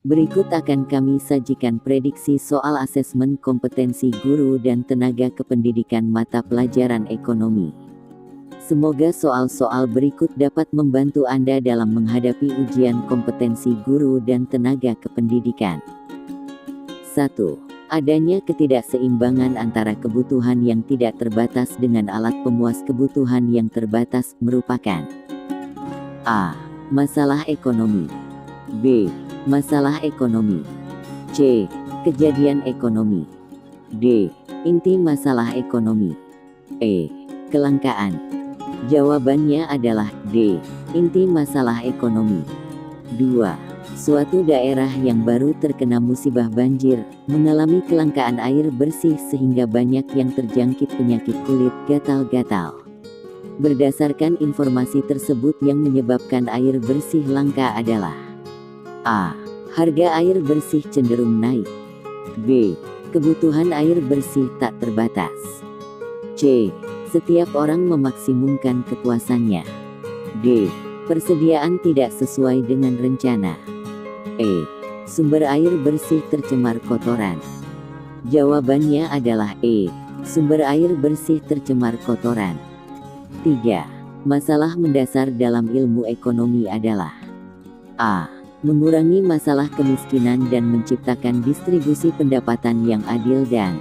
Berikut akan kami sajikan prediksi soal asesmen kompetensi guru dan tenaga kependidikan mata pelajaran ekonomi. Semoga soal-soal berikut dapat membantu Anda dalam menghadapi ujian kompetensi guru dan tenaga kependidikan. 1. Adanya ketidakseimbangan antara kebutuhan yang tidak terbatas dengan alat pemuas kebutuhan yang terbatas merupakan A. Masalah ekonomi. B. Masalah ekonomi. C. Kejadian ekonomi. D. Inti masalah ekonomi. E. Kelangkaan. Jawabannya adalah D. Inti masalah ekonomi. 2. Suatu daerah yang baru terkena musibah banjir, mengalami kelangkaan air bersih sehingga banyak yang terjangkit penyakit kulit gatal-gatal. Berdasarkan informasi tersebut yang menyebabkan air bersih langka adalah A. Harga air bersih cenderung naik. B. Kebutuhan air bersih tak terbatas. C. Setiap orang memaksimumkan kepuasannya. D. Persediaan tidak sesuai dengan rencana. E. Sumber air bersih tercemar kotoran. Jawabannya adalah E. Sumber air bersih tercemar kotoran. 3. Masalah mendasar dalam ilmu ekonomi adalah A. Mengurangi masalah kemiskinan dan menciptakan distribusi pendapatan yang adil dan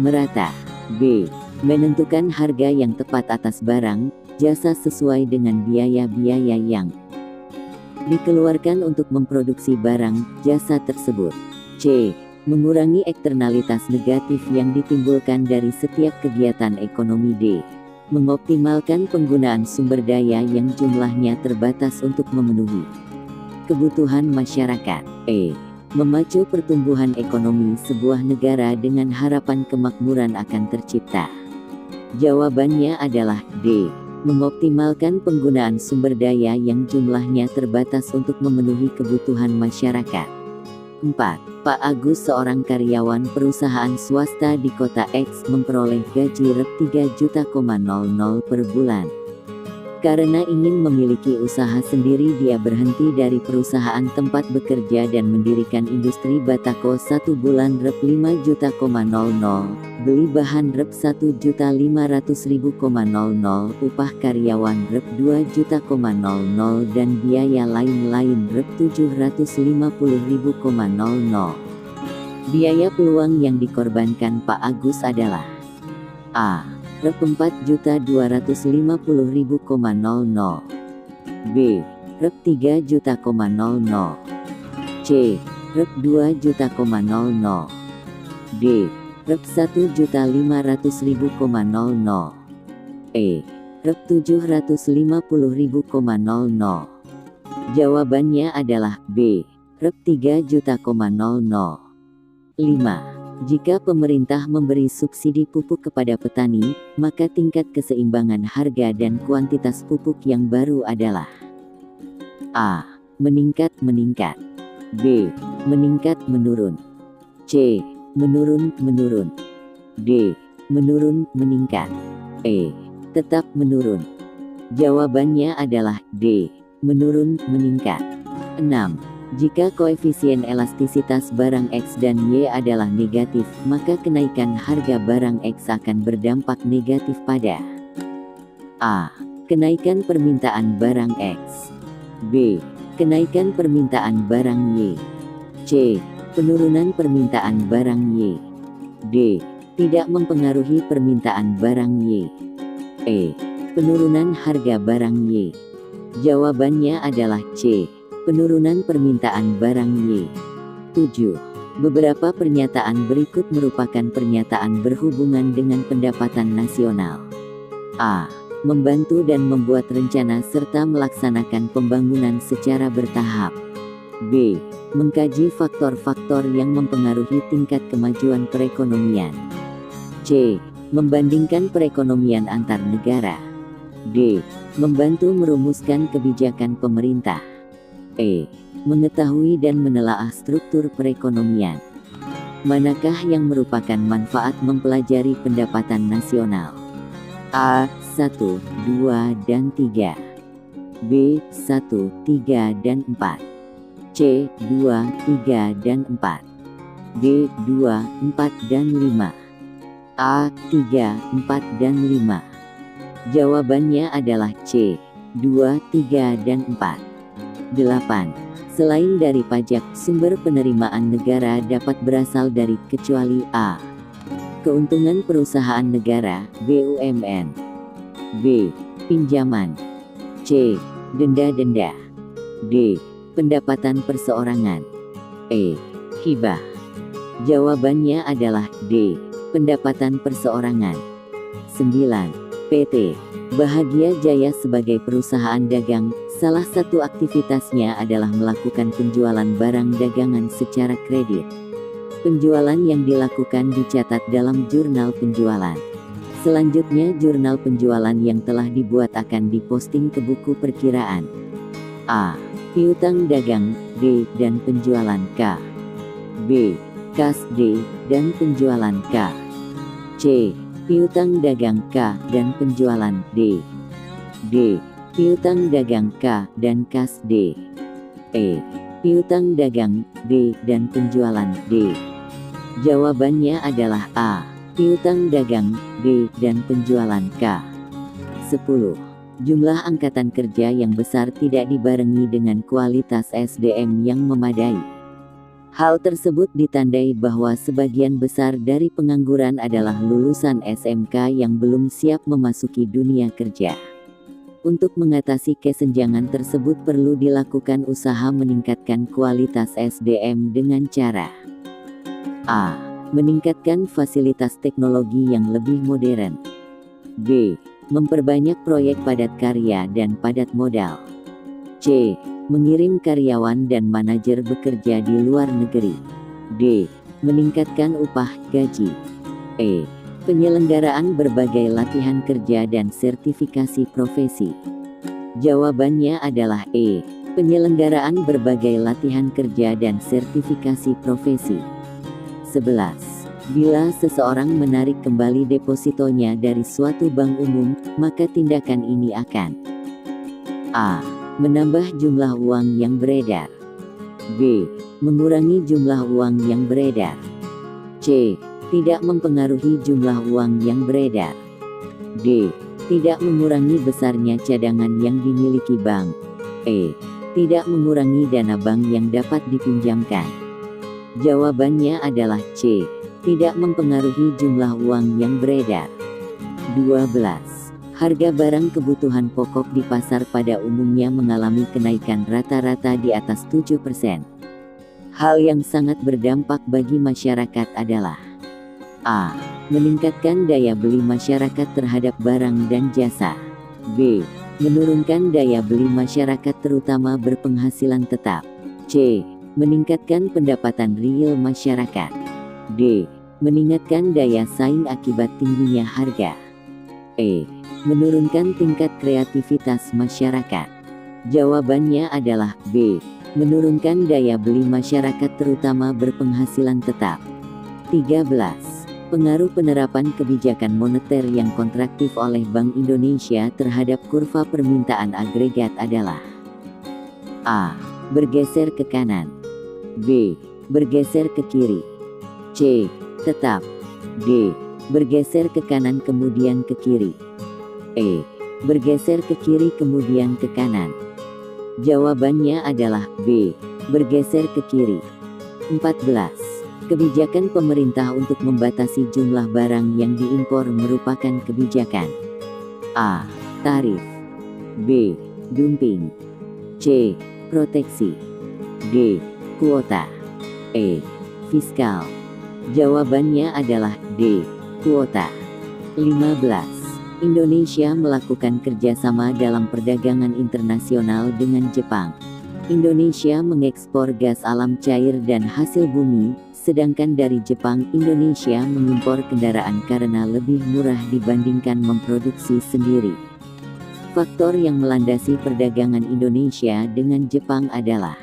merata. B. Menentukan harga yang tepat atas barang, jasa sesuai dengan biaya-biaya yang dikeluarkan untuk memproduksi barang, jasa tersebut. C. Mengurangi eksternalitas negatif yang ditimbulkan dari setiap kegiatan ekonomi. D. Mengoptimalkan penggunaan sumber daya yang jumlahnya terbatas untuk memenuhi kebutuhan masyarakat. E. Memacu pertumbuhan ekonomi sebuah negara dengan harapan kemakmuran akan tercipta. Jawabannya adalah D. Mengoptimalkan penggunaan sumber daya yang jumlahnya terbatas untuk memenuhi kebutuhan masyarakat. 4. Pak Agus, seorang karyawan perusahaan swasta di kota X, memperoleh gaji Rp3,00 per bulan. Karena ingin memiliki usaha sendiri, dia berhenti dari perusahaan tempat bekerja dan mendirikan industri batako. 1 bulan Rp5,00, beli bahan Rp1.500.000, upah karyawan Rp2.000 dan biaya lain-lain Rp750.000. Biaya peluang yang dikorbankan Pak Agus adalah A. Rp4.250.000, B. Rp3.000, C. Rp2.000, D. Rp1.500.000, E. Rp750.000. Jawabannya adalah B. Rp3.000. 5. Jika pemerintah memberi subsidi pupuk kepada petani, maka tingkat keseimbangan harga dan kuantitas pupuk yang baru adalah A. Meningkat-meningkat, B. Meningkat-menurun, C. Menurun-menurun, D. Menurun-meningkat, E. Tetap menurun. Jawabannya adalah D. Menurun-meningkat. 6. Jika koefisien elastisitas barang X dan Y adalah negatif, maka kenaikan harga barang X akan berdampak negatif pada A. Kenaikan permintaan barang X, B. Kenaikan permintaan barang Y, C. Penurunan permintaan barang Y, D. Tidak mempengaruhi permintaan barang Y, E. Penurunan harga barang Y. Jawabannya adalah C. Penurunan permintaan barang Y. 7. Beberapa pernyataan berikut merupakan pernyataan berhubungan dengan pendapatan nasional. A. Membantu dan membuat rencana serta melaksanakan pembangunan secara bertahap. B. Mengkaji faktor-faktor yang mempengaruhi tingkat kemajuan perekonomian. C. Membandingkan perekonomian antar negara. D. Membantu merumuskan kebijakan pemerintah. E. Mengetahui dan menelaah struktur perekonomian. Manakah yang merupakan manfaat mempelajari pendapatan nasional? A. 1, 2, dan 3. B. 1, 3, dan 4. C. 2, 3, dan 4. D. 2, 4, dan 5. A. 3, 4, dan 5. Jawabannya adalah C. 2, 3, dan 4. 8. Selain dari pajak, sumber penerimaan negara dapat berasal dari kecuali A. Keuntungan perusahaan negara, BUMN. B. Pinjaman. C. Denda-denda. D. Pendapatan perseorangan. E. Hibah. Jawabannya adalah D. Pendapatan perseorangan. 9. PT Bahagia Jaya sebagai perusahaan dagang, salah satu aktivitasnya adalah melakukan penjualan barang dagangan secara kredit. Penjualan yang dilakukan dicatat dalam jurnal penjualan. Selanjutnya jurnal penjualan yang telah dibuat akan diposting ke buku perkiraan. A. Piutang dagang, D. Dan penjualan K. B. Kas D. Dan penjualan K. C. Piutang dagang K. Dan penjualan D. D. Piutang dagang K. Dan kas D. E. Piutang dagang D. Dan penjualan D. Jawabannya adalah A. Piutang dagang D. Dan penjualan K. 10. Jumlah angkatan kerja yang besar tidak dibarengi dengan kualitas SDM yang memadai. Hal tersebut ditandai bahwa sebagian besar dari pengangguran adalah lulusan SMK yang belum siap memasuki dunia kerja. Untuk mengatasi kesenjangan tersebut perlu dilakukan usaha meningkatkan kualitas SDM dengan cara A. Meningkatkan fasilitas teknologi yang lebih modern. B. Memperbanyak proyek padat karya dan padat modal. C. Mengirim karyawan dan manajer bekerja di luar negeri. D. Meningkatkan upah, gaji. E. Penyelenggaraan berbagai latihan kerja dan sertifikasi profesi. Jawabannya adalah E. Penyelenggaraan berbagai latihan kerja dan sertifikasi profesi. 11. Bila seseorang menarik kembali depositonya dari suatu bank umum, maka tindakan ini akan A. Menambah jumlah uang yang beredar. B. Mengurangi jumlah uang yang beredar. C. Tidak mempengaruhi jumlah uang yang beredar. D. Tidak mengurangi besarnya cadangan yang dimiliki bank. E. Tidak mengurangi dana bank yang dapat dipinjamkan. Jawabannya adalah C. Tidak mempengaruhi jumlah uang yang beredar. 12. Harga barang kebutuhan pokok di pasar pada umumnya mengalami kenaikan rata-rata di atas 7%. Hal yang sangat berdampak bagi masyarakat adalah A. Meningkatkan daya beli masyarakat terhadap barang dan jasa. B. Menurunkan daya beli masyarakat terutama berpenghasilan tetap. C. Meningkatkan pendapatan real masyarakat. D. Meningkatkan daya saing akibat tingginya harga. E. Menurunkan tingkat kreativitas masyarakat. Jawabannya adalah B. Menurunkan daya beli masyarakat terutama berpenghasilan tetap. 13. Pengaruh penerapan kebijakan moneter yang kontraktif oleh Bank Indonesia terhadap kurva permintaan agregat adalah A. Bergeser ke kanan. B. Bergeser ke kiri. C. Tetap. D. Bergeser ke kanan kemudian ke kiri. E. Bergeser ke kiri kemudian ke kanan. Jawabannya adalah B. Bergeser ke kiri. 14. Kebijakan pemerintah untuk membatasi jumlah barang yang diimpor merupakan kebijakan A. Tarif. B. Dumping. C. Proteksi. D. Kuota. E. Fiskal. Jawabannya adalah D. Kuota. 15. Indonesia melakukan kerjasama dalam perdagangan internasional dengan Jepang. Indonesia mengekspor gas alam cair dan hasil bumi, sedangkan dari Jepang Indonesia mengimpor kendaraan karena lebih murah dibandingkan memproduksi sendiri. Faktor yang melandasi perdagangan Indonesia dengan Jepang adalah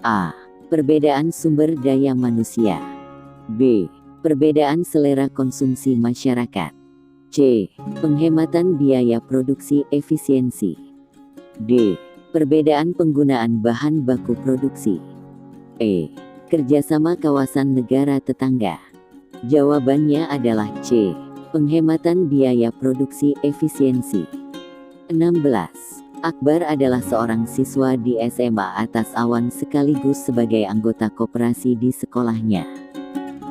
A. Perbedaan sumber daya manusia. B. Perbedaan selera konsumsi masyarakat. C. Penghematan biaya produksi efisiensi. D. Perbedaan penggunaan bahan baku produksi. E. Kerjasama kawasan negara tetangga. Jawabannya adalah C. Penghematan biaya produksi efisiensi. 16. Akbar adalah seorang siswa di SMA Atas Awan sekaligus sebagai anggota koperasi di sekolahnya.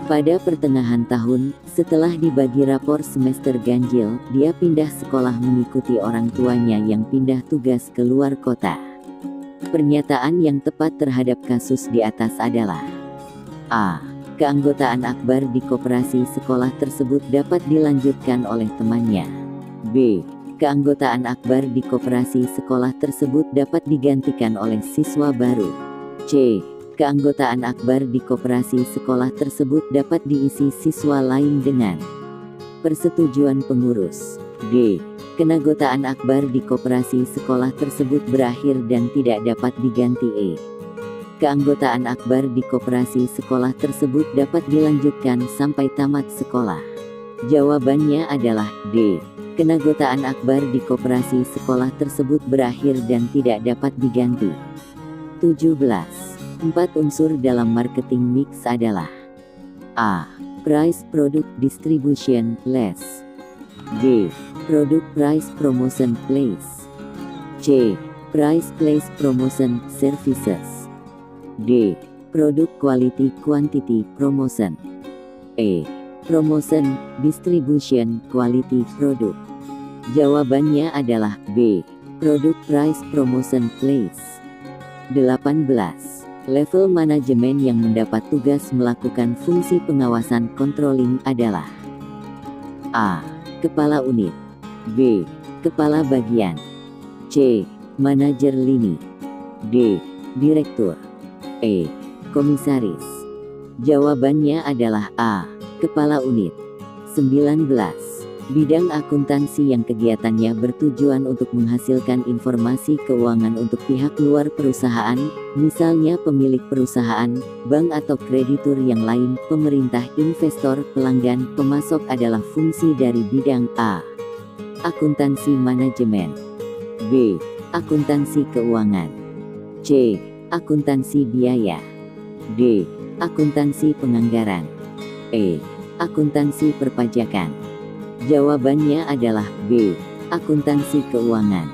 Pada pertengahan tahun, setelah dibagi rapor semester ganjil, dia pindah sekolah mengikuti orang tuanya yang pindah tugas ke luar kota. Pernyataan yang tepat terhadap kasus di atas adalah A. Keanggotaan Akbar di koperasi sekolah tersebut dapat dilanjutkan oleh temannya. B. Keanggotaan Akbar di koperasi sekolah tersebut dapat digantikan oleh siswa baru. C. Keanggotaan Akbar di koperasi sekolah tersebut dapat diisi siswa lain dengan persetujuan pengurus. D. Keanggotaan Akbar di koperasi sekolah tersebut berakhir dan tidak dapat diganti. E. Keanggotaan Akbar di koperasi sekolah tersebut dapat dilanjutkan sampai tamat sekolah. Jawabannya adalah D. Keanggotaan Akbar di koperasi sekolah tersebut berakhir dan tidak dapat diganti. 17. 4 unsur dalam marketing mix adalah A. Price Product Distribution Less. D. Product Price Promotion Place. C. Price Place Promotion Services. D. Product Quality Quantity Promotion. E. Promotion, Distribution, Quality Product. Jawabannya adalah B. Product Price Promotion Place. 18. Level manajemen yang mendapat tugas melakukan fungsi pengawasan controlling adalah A. Kepala unit. B. Kepala bagian. C. Manajer lini. D. Direktur. E. Komisaris. Jawabannya adalah A. Kepala unit. 19. Bidang akuntansi yang kegiatannya bertujuan untuk menghasilkan informasi keuangan untuk pihak luar perusahaan, misalnya pemilik perusahaan, bank atau kreditur yang lain, pemerintah, investor, pelanggan, pemasok adalah fungsi dari bidang A. Akuntansi manajemen. B. Akuntansi keuangan. C. Akuntansi biaya. D. Akuntansi penganggaran. E. Akuntansi perpajakan. Jawabannya adalah B. Akuntansi keuangan.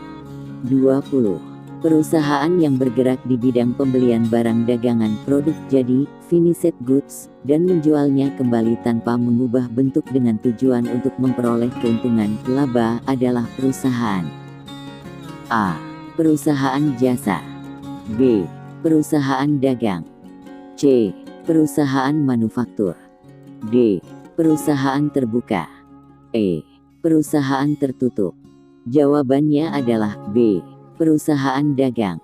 20. Perusahaan yang bergerak di bidang pembelian barang dagangan produk jadi, finished goods, dan menjualnya kembali tanpa mengubah bentuk dengan tujuan untuk memperoleh keuntungan, laba, adalah perusahaan A. Perusahaan jasa. B. Perusahaan dagang. C. Perusahaan manufaktur. D. Perusahaan terbuka. E. Perusahaan tertutup. Jawabannya adalah B. Perusahaan dagang.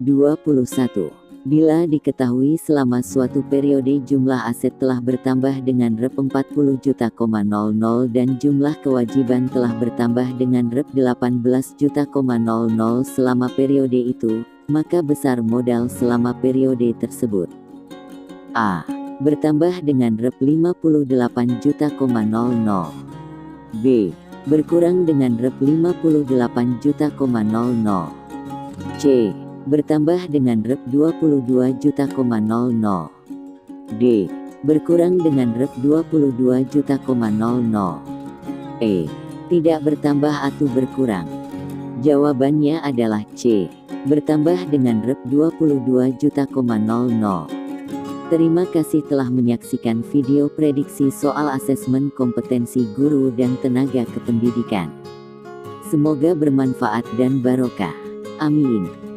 21. Bila diketahui selama suatu periode jumlah aset telah bertambah dengan Rp 40 juta, dan jumlah kewajiban telah bertambah dengan Rp 18 juta, selama periode itu, maka besar modal selama periode tersebut A. Bertambah dengan Rp 58 juta, B. Berkurang dengan Rp 58 juta, C. Bertambah dengan Rp 22 juta, D. Berkurang dengan Rp 22 juta, E. Tidak bertambah atau berkurang. Jawabannya adalah C. Bertambah dengan Rp 22 juta, Terima kasih telah menyaksikan video prediksi soal asesmen kompetensi guru dan tenaga kependidikan. Semoga bermanfaat dan barokah. Amin.